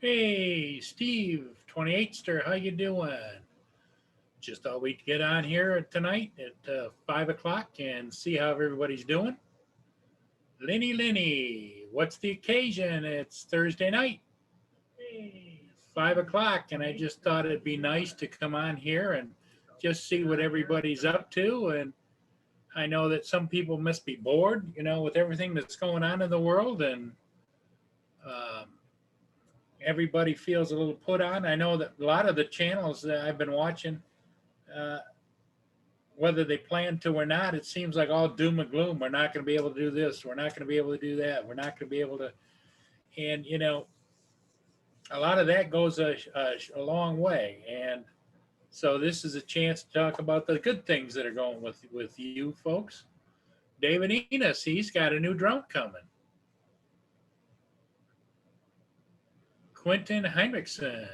Hey, Steve, 28ster, how you doing? Just thought we'd get on here tonight at 5 o'clock and see how everybody's doing. Lenny, what's the occasion? It's Thursday night. Hey, 5 o'clock, and I just thought it'd be nice to come on here and just see what everybody's up to. And I know that some people must be bored, with everything that's going on in the world, and um, everybody feels a little put on. I know that a lot of the channels that I've been watching, uh, whether they plan to or not, it seems like all doom and gloom. We're not going to be able to do this. We're not going to be able to do that. We're not going to be able to. And, a lot of that goes a long way. And so this is a chance to talk about the good things that are going with you folks. David Enos, he's got a new drone coming. Quentin Heinrichsen,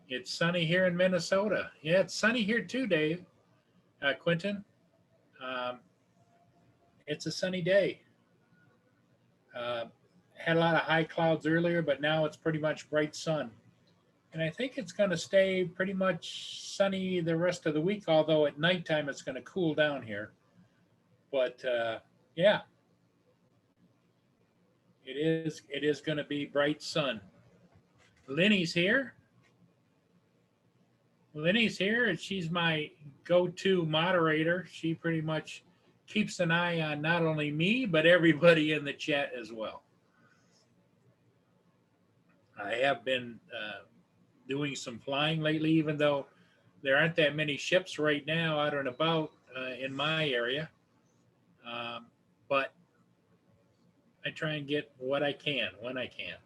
it's sunny here in Minnesota. Yeah, it's sunny here too, Dave. Quentin, um, it's a sunny day. Uh, had a lot of high clouds earlier, but now it's pretty much bright sun. And I think it's going to stay pretty much sunny the rest of the week, although at nighttime it's going to cool down here. But yeah, it is going to be bright sun. Lenny's here. Lenny's here, and she's my go-to moderator. She pretty much keeps an eye on not only me, but everybody in the chat as well. I have been doing some flying lately, even though there aren't that many ships right now out and about in my area. But I try and get what I can when I can.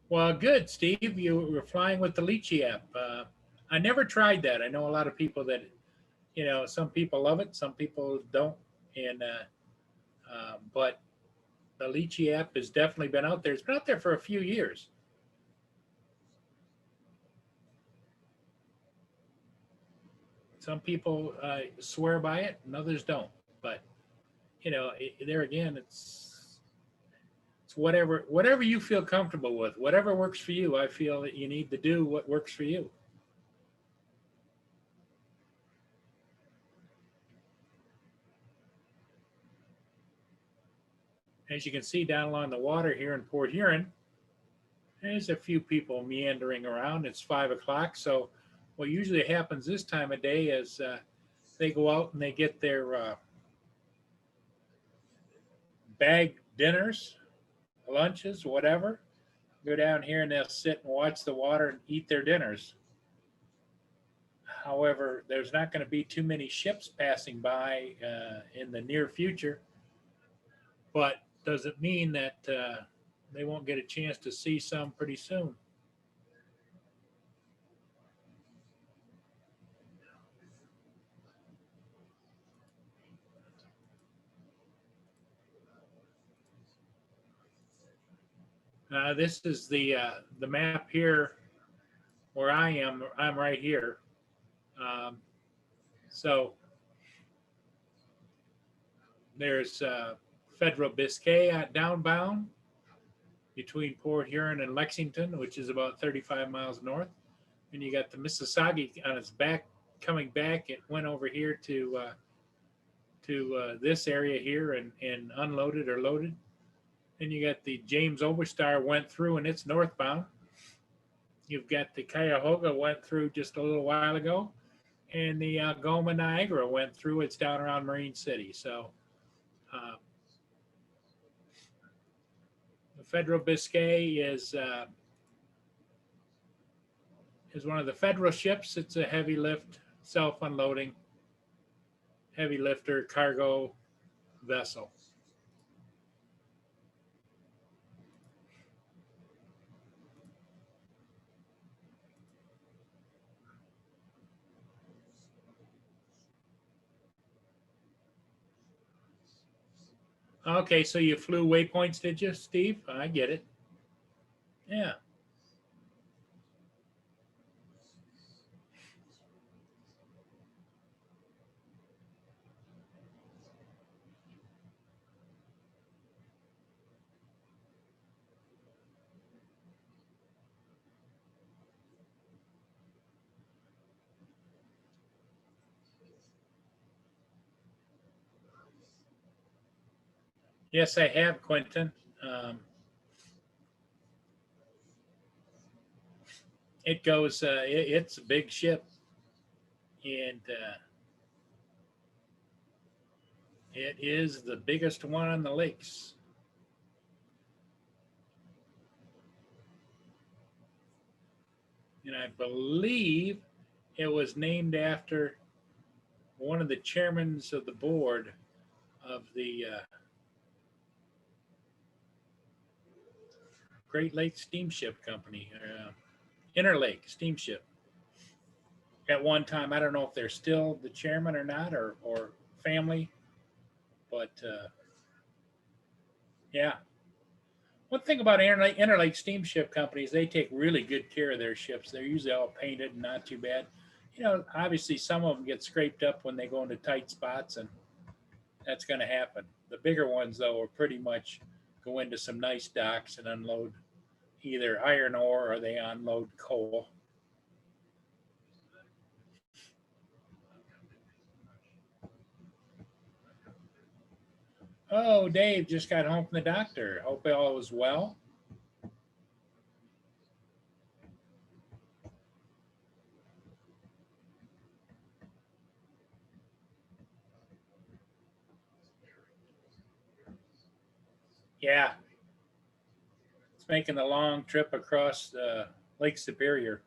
Well, good, Steve. You were flying with the Lychee app. I never tried that. I know a lot of people that, some people love it, some people don't. And but the Lychee app has definitely been out there. It's been out there for a few years. Some people swear by it, and others don't. But there again, it's whatever you feel comfortable with, whatever works for you. I feel that you need to do what works for you. As you can see down along the water here in Port Huron, there's a few people meandering around. It's 5 o'clock, so what usually happens this time of day is they go out and they get their bag dinners, lunches, whatever, go down here and they'll sit and watch the water and eat their dinners. However, there's not going to be too many ships passing by in the near future, but does it mean that they won't get a chance to see some pretty soon? This is the map here where I am. I'm right here. So there's Federal Biscay downbound between Port Huron and Lexington, which is about 35 miles north. And you got the Mississauga on its back, coming back. It went over here to this area here and unloaded or loaded. Then you got the James Overstar went through and it's northbound. You've got the Cuyahoga went through just a little while ago, and the Algoma Niagara went through. It's down around Marine City. So the Federal Biscay is one of the federal ships. It's a heavy lift, self-unloading, heavy lifter cargo vessel. Okay, so you flew waypoints, did you, Steve? I get it. Yeah. Yes, I have, Quentin. Um, it goes. It's a big ship, and it is the biggest one on the lakes. And I believe it was named after one of the chairmen of the board of the Great Lakes Steamship Company, Interlake Steamship. At one time, I don't know if they're still the chairman or not, or family, but yeah. One thing about Interlake Steamship companies, they take really good care of their ships. They're usually all painted and not too bad. Obviously some of them get scraped up when they go into tight spots, and that's going to happen. The bigger ones, though, are pretty much go into some nice docks and unload either iron ore or they unload coal. Oh, Dave just got home from the doctor. Hope all was well. Yeah, it's making the long trip across Lake Superior.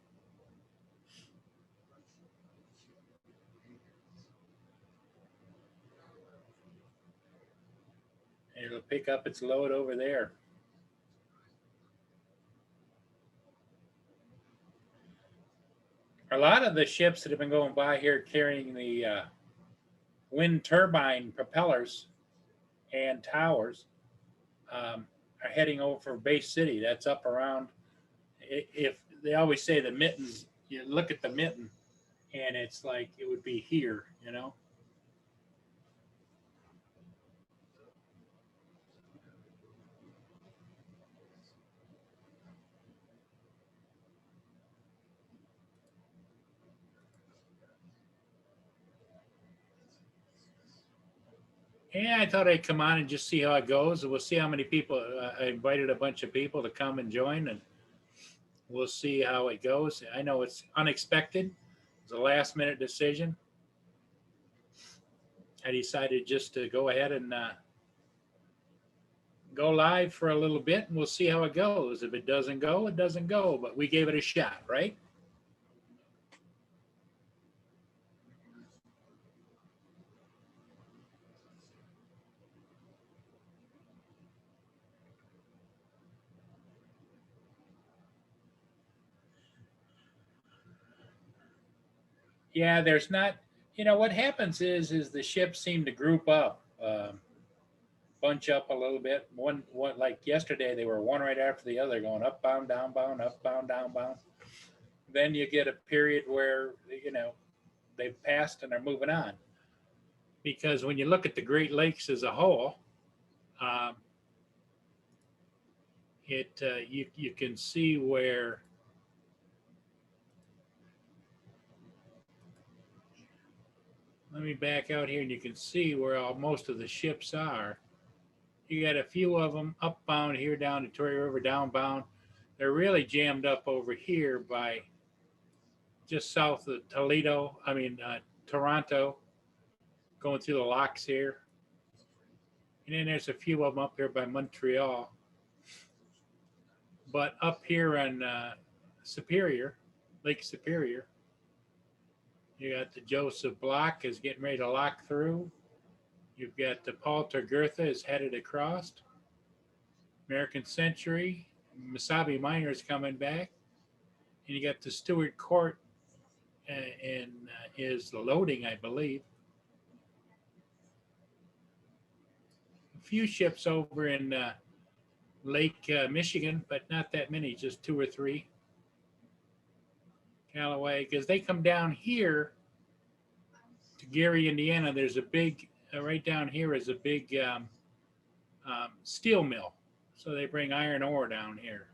And it'll pick up its load over there. A lot of the ships that have been going by here carrying the wind turbine propellers and towers are heading over for Bay City. That's up around. If they always say the mittens, you look at the mitten, and it's like it would be here. Yeah, I thought I'd come on and just see how it goes. We'll see how many people. I invited a bunch of people to come and join, and we'll see how it goes. I know it's unexpected. It's a last minute decision. I decided just to go ahead and go live for a little bit, and we'll see how it goes. If it doesn't go, it doesn't go. But we gave it a shot, right? Yeah, there's not. What happens is the ships seem to group up, bunch up a little bit. One like yesterday, they were one right after the other, going upbound, downbound, upbound, downbound. Then you get a period where they've passed and they're moving on. Because when you look at the Great Lakes as a whole, um, it you can see where. Let me back out here, and you can see where most of the ships are. You got a few of them upbound here down to Tory River, downbound. They're really jammed up over here by just south of Toledo. I mean, Toronto, going through the locks here. And then there's a few of them up here by Montreal. But up here on Superior, Lake Superior, you got the Joseph Block is getting ready to lock through. You've got the Paul Tergurtha is headed across. American Century, Misabi Miners coming back. And you got the Stewart Court and is loading, I believe. A few ships over in Lake Michigan, but not that many, just two or three. Callaway, because they come down here to Gary, Indiana. There's a big, right down here is a big steel mill. So they bring iron ore down here.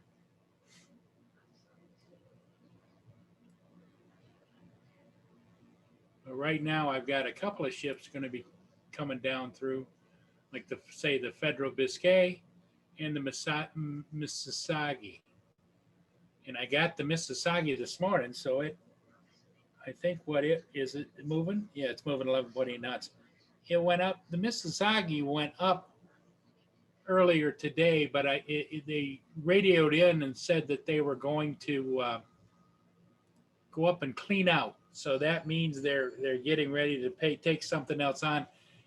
But right now, I've got a couple of ships going to be coming down through. like say the Federal Biscay and the Mississauga. And I got the Mississauga this morning, so I think is it moving? Yeah, it's moving 11.8 knots. It went up. The Mississauga went up earlier today, but they radioed in and said that they were going to go up and clean out. So that means they're getting ready to take something else on,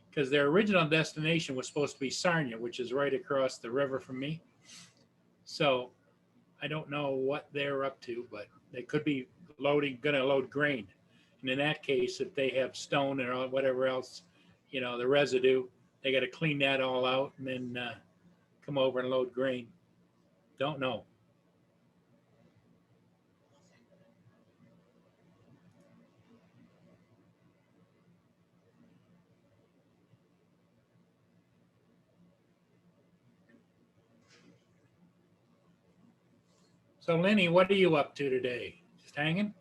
because their original destination was supposed to be Sarnia, which is right across the river from me. So I don't know what they're up to, but they could be going to load grain. And in that case, if they have stone or whatever else, the residue, they got to clean that all out and then come over and load grain. Don't know. So Lenny, what are you up to today? Just hanging?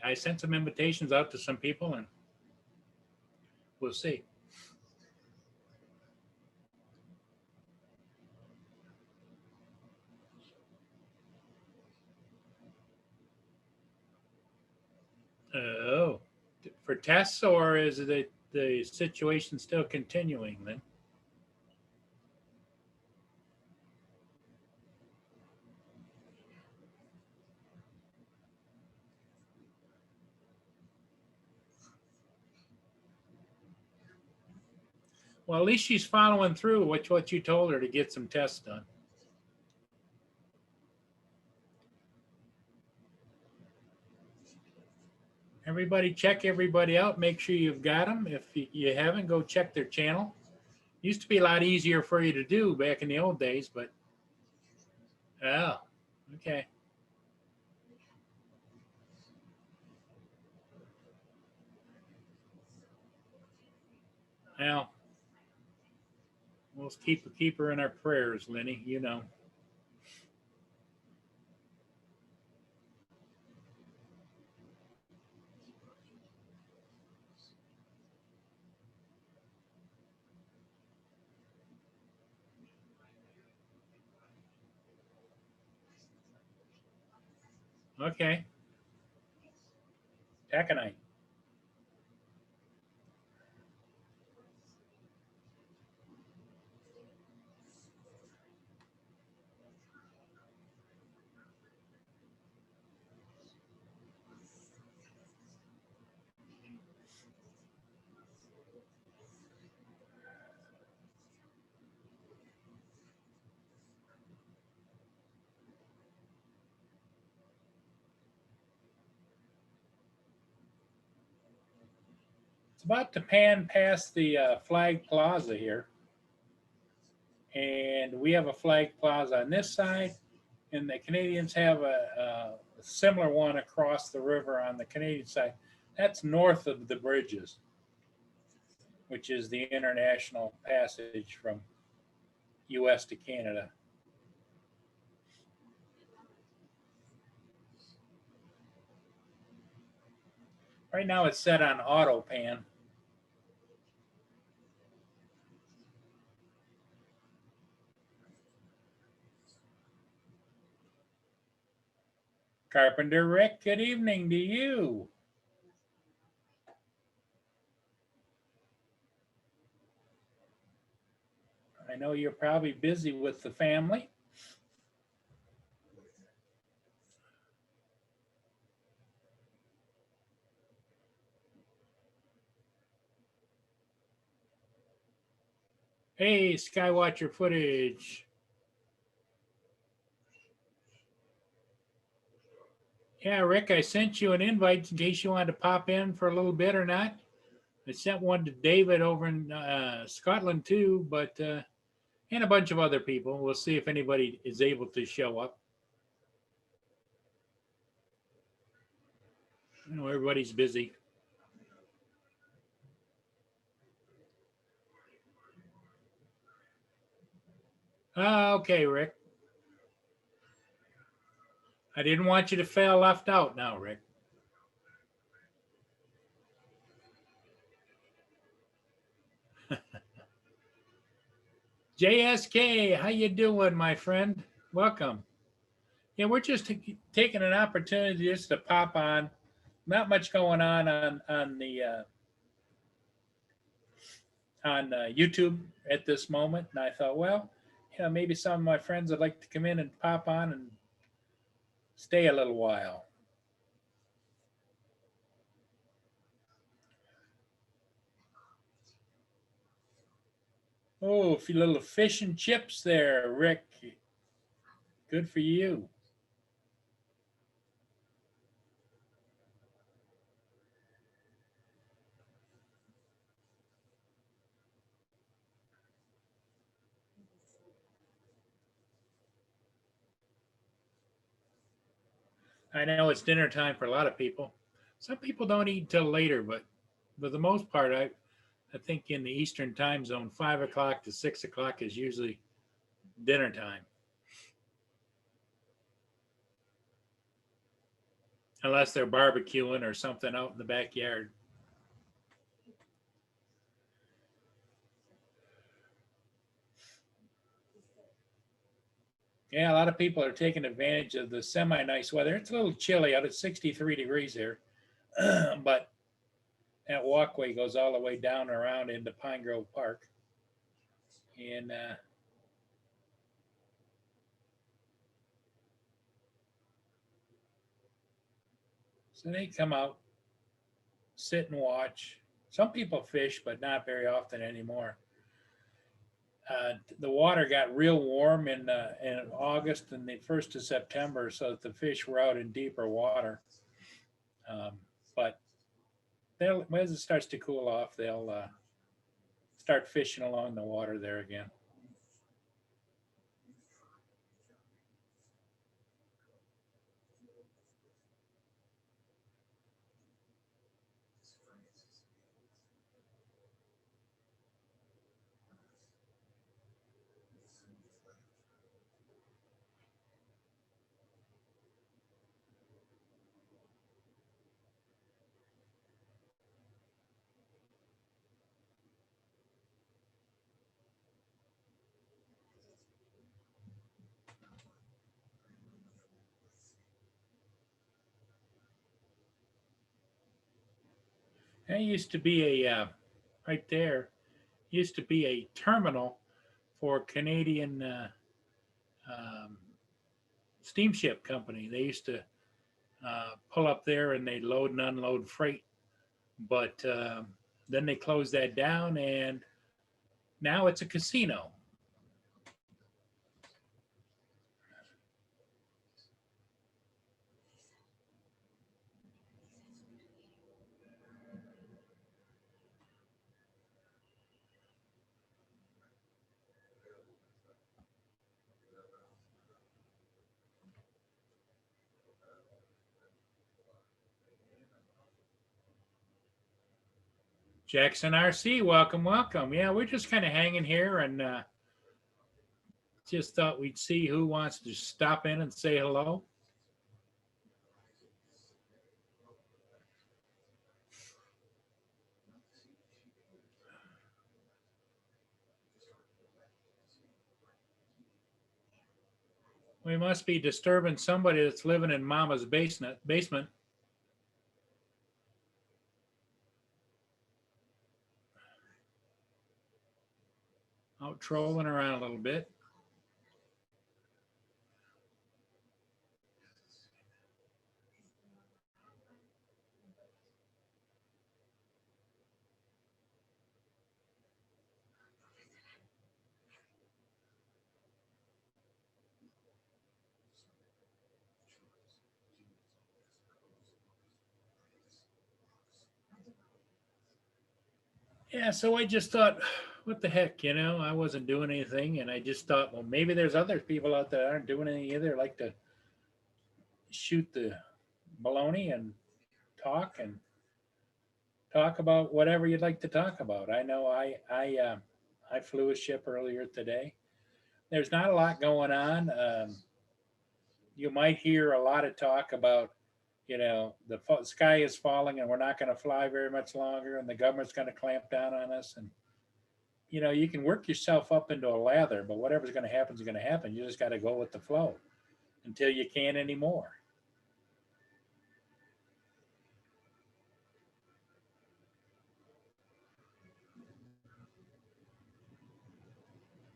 I sent some invitations out to some people, and we'll see. Oh, for tests, or is the situation still continuing then? Well, at least she's following through with what you told her to get some tests done. Everybody check everybody out. Make sure you've got them. If you haven't, go check their channel. Used to be a lot easier for you to do back in the old days, but oh, okay. Well, we'll keep her in our prayers, Lenny. Okay. Taconite. It's about to pan past the Flag Plaza here. And we have a Flag Plaza on this side, and the Canadians have a similar one across the river on the Canadian side. That's north of the bridges, which is the international passage from US to Canada. Right now it's set on auto pan. Carpenter Rick, good evening to you. I know you're probably busy with the family. Hey, Skywatcher footage. Yeah, Rick, I sent you an invite in case you wanted to pop in for a little bit or not. I sent one to David over in Scotland too, but and a bunch of other people. We'll see if anybody is able to show up. You know, everybody's busy. Okay, Rick. I didn't want you to feel left out now, Rick. JSK, how you doing, my friend? Welcome. Yeah, we're just taking an opportunity just to pop on. Not much going on YouTube at this moment, and I thought, well, you know, maybe some of my friends would like to come in and pop on and stay a little while. Oh, a few little fish and chips there, Rick. Good for you. I know it's dinner time for a lot of people. Some people don't eat till later, but for the most part, I think in the Eastern time zone, 5 o'clock to 6 o'clock is usually dinner time, unless they're barbecuing or something out in the backyard. Yeah, a lot of people are taking advantage of the semi nice weather. It's a little chilly out. It's 63 degrees here, but that walkway goes all the way down around into Pine Grove Park. And so they come out, sit and watch. Some people fish, but not very often anymore. The water got real warm in August and the 1st of September, so that the fish were out in deeper water. But as it starts to cool off, they'll start fishing along the water there again. There used to be right there, used to be a terminal for Canadian um, steamship company. They used to pull up there and they load and unload freight. But then they closed that down, and now it's a casino. Jackson RC, welcome, welcome. Yeah, we're just kind of hanging here and just thought we'd see who wants to stop in and say hello. We must be disturbing somebody that's living in Mama's basement. Out trolling around a little bit. Yeah, so I just thought what the heck, I wasn't doing anything, and I just thought, well, maybe there's other people out there that aren't doing anything either, like to shoot the baloney and talk and talk about whatever you'd like to talk about. I know I flew a ship earlier today. There's not a lot going on. You might hear a lot of talk about, the sky is falling and we're not going to fly very much longer, and the government's going to clamp down on us. And you can work yourself up into a lather, but whatever's going to happen is going to happen. You just got to go with the flow until you can't anymore.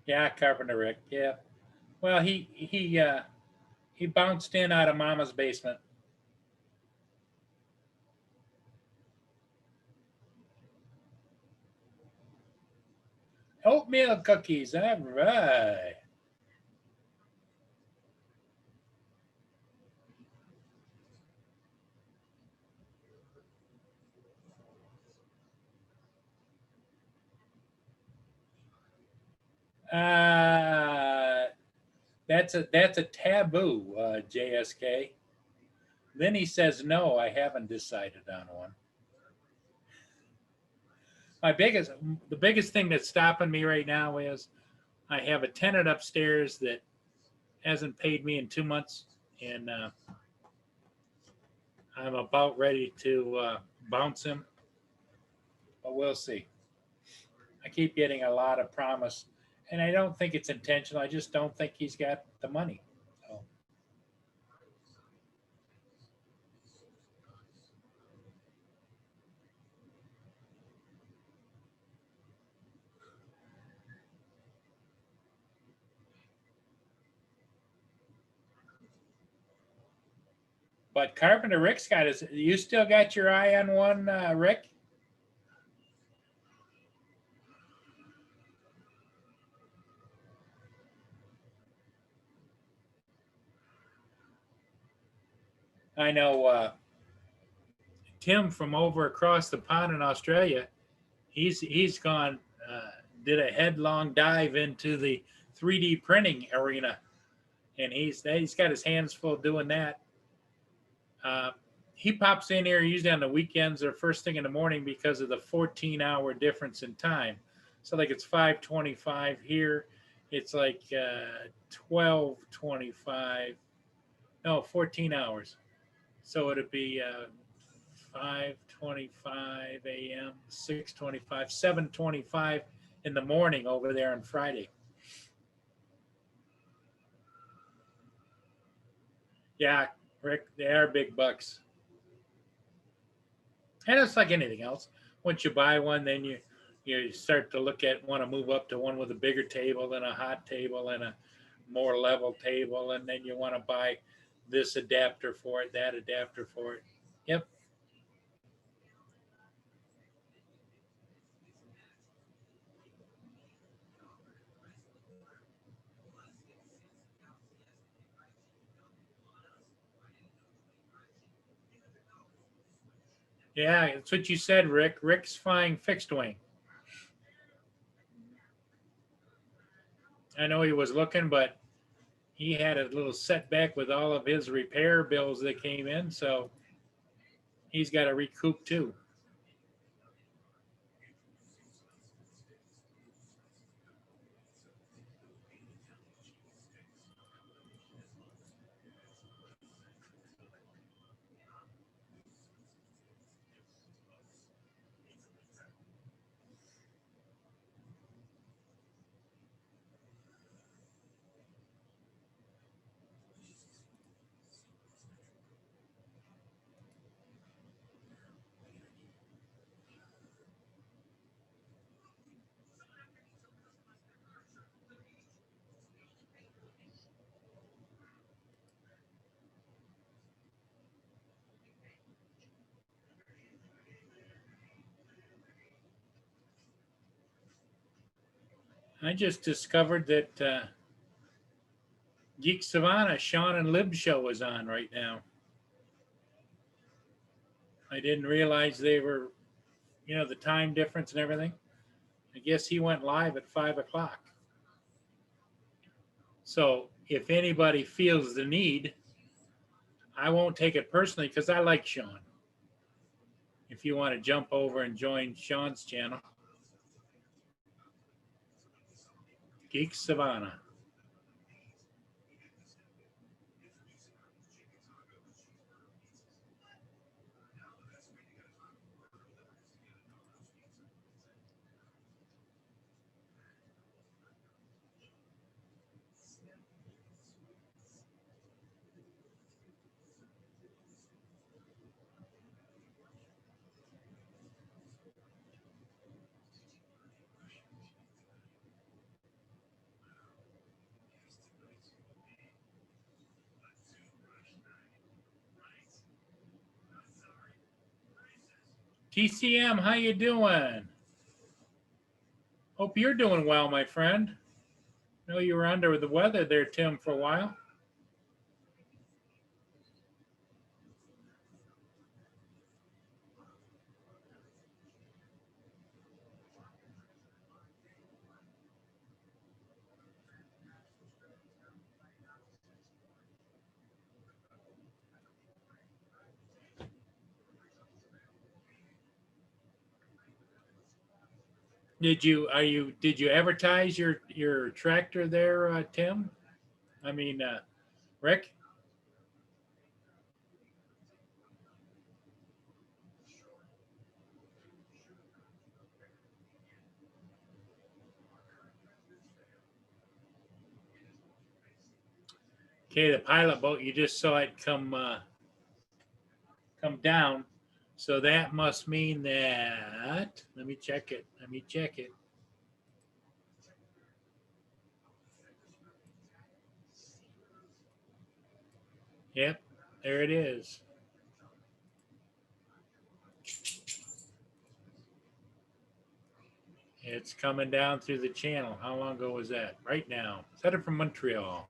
Yeah, Carpenter Rick. Yeah. Well, he bounced in out of Mama's basement. Oatmeal cookies. All right. Uh, that's a taboo, JSK. Then he says, "No, I haven't decided on one." My biggest, the biggest thing that's stopping me right now is I have a tenant upstairs that hasn't paid me in 2 months, and I'm about ready to bounce him, but we'll see. I keep getting a lot of promise, and I don't think it's intentional. I just don't think he's got the money. So, but Carpenter Rick's got his. You still got your eye on one, Rick? I know Tim from over across the pond in Australia. He's gone, uh, did a headlong dive into the 3D printing arena, and he's got his hands full doing that. Uh, he pops in here usually on the weekends or first thing in the morning because of the 14-hour difference in time. So like it's 5:25 here, it's like 12:25. No, 14 hours. So it'd be 5:25 a.m., 6:25, 7:25 in the morning over there on Friday. Yeah, Rick, they are big bucks. And it's like anything else. Once you buy one, then you start to look at want to move up to one with a bigger table and a hot table and a more level table, and then you want to buy this adapter for it, that adapter for it. Yep. Yeah, it's what you said, Rick. Rick's flying fixed wing. I know he was looking, but he had a little setback with all of his repair bills that came in, so he's got to recoup too. I just discovered that Geek Savannah, Sean and Lib show is on right now. I didn't realize they were, the time difference and everything. I guess he went live at 5 o'clock. So if anybody feels the need, I won't take it personally because I like Sean. If you want to jump over and join Sean's channel, Geek Savannah. TCM, how you doing? Hope you're doing well, my friend. I know you were under the weather there, Tim, for a while. Did you advertise your tractor there, Tim? I mean, Rick? Okay, the pilot boat, you just saw it come down. So that must mean that, let me check it. Let me check it. Yep, there it is. It's coming down through the channel. How long ago was that? Right now. It's headed from Montreal.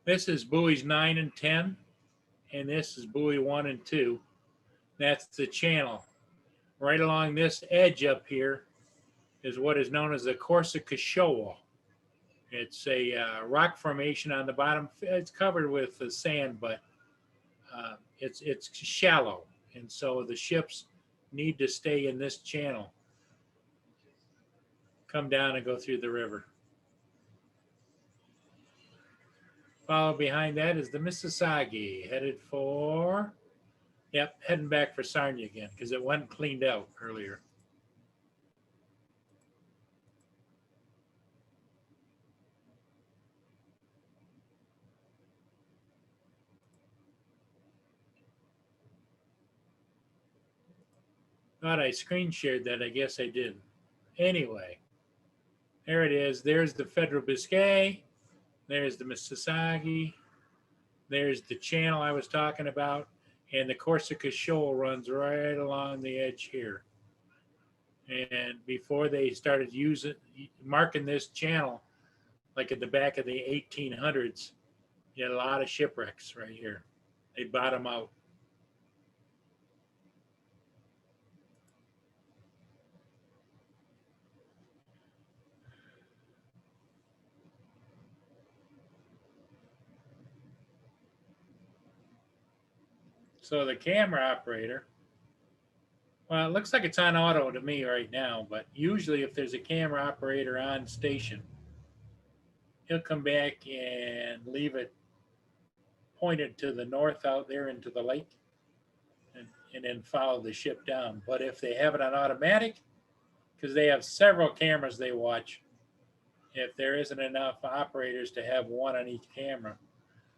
This is buoys 9 and 10, and this is buoy 1 and 2. That's the channel. Right along this edge up here is what is known as the Corsica Shoal. It's a rock formation on the bottom. It's covered with sand, but it's shallow, and so the ships need to stay in this channel, come down and go through the river. Followed behind that is the Mississauga, headed for, yep, heading back for Sarnia again because it wasn't cleaned out earlier. Thought I screen shared that. I guess I didn't. Anyway, there it is. There's the Federal Biscay. There's the Mississauga. There's the channel I was talking about. And the Corsica Shoal runs right along the edge here. And before they started marking this channel, like at the back of the 1800s, you had a lot of shipwrecks right here. They bottom out. So the camera operator, well, it looks like it's on auto to me right now, but usually if there's a camera operator on station, he'll come back and leave it pointed to the north out there into the lake and then follow the ship down. But if they have it on automatic, because they have several cameras they watch, if there isn't enough operators to have one on each camera,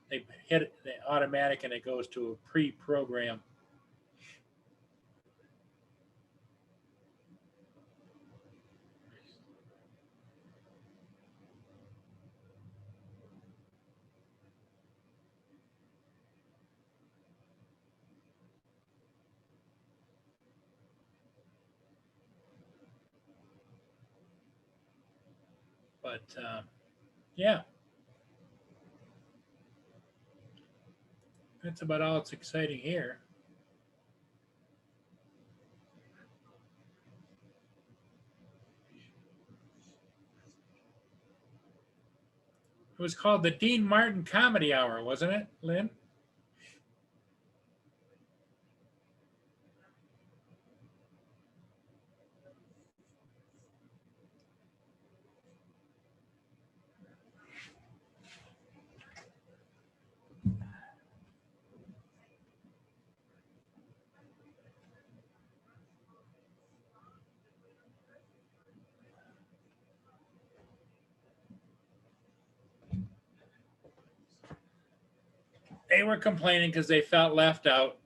they hit it the automatic and it goes to a pre-program. But yeah, that's about all that's exciting here. It was called the Dean Martin Comedy Hour, wasn't it, Lynn? They were complaining because they felt left out.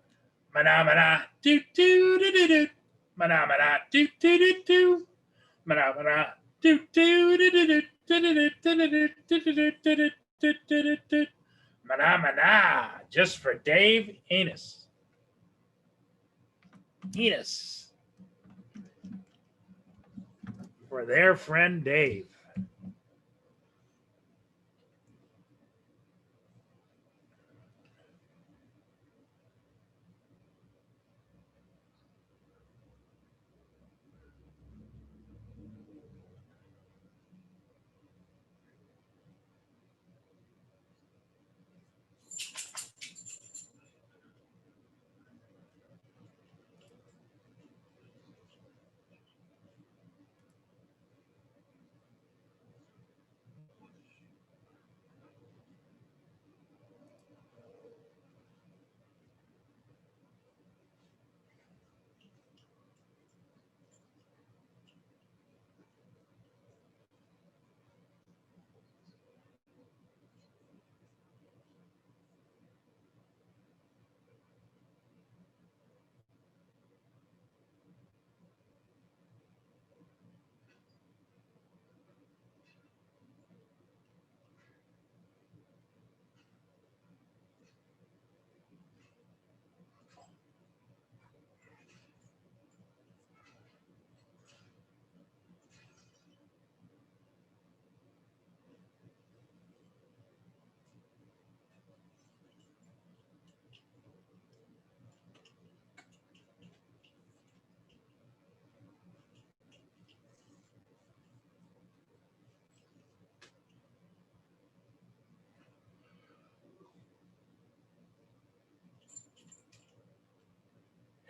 Mana do do do do do. Mana do do do do. Mana do do do do do. Mana just for Dave Enos. Enos. For their friend Dave.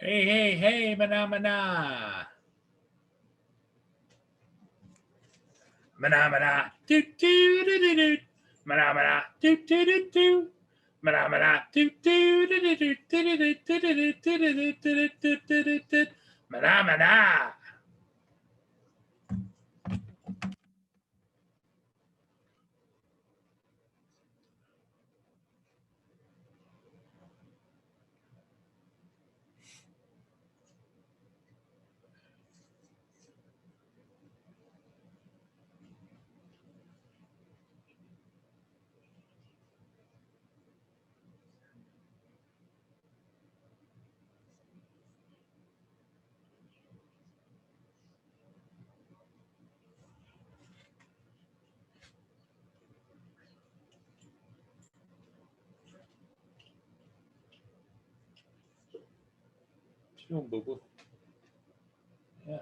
Hey, hey, hey, mana mana. Mana do do do do do. Mana do do do do. Mana do do do do do do do do. Mana. Boo boo. Yeah.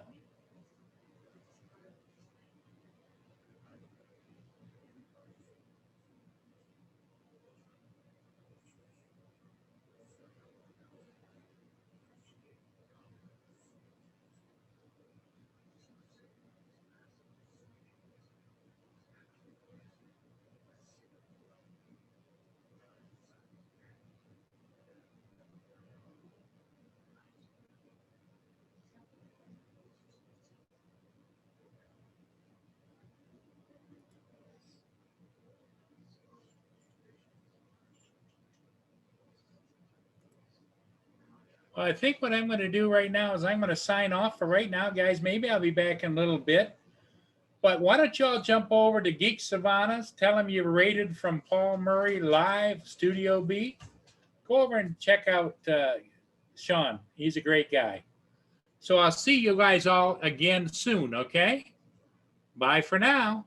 Well, I think what I'm going to do right now is I'm going to sign off for right now, guys. Maybe I'll be back in a little bit. But why don't y'all jump over to Geek Savannas, tell them you rated from Paul Murray live, Studio B. Go over and check out Sean. He's a great guy. So I'll see you guys all again soon, okay? Bye for now.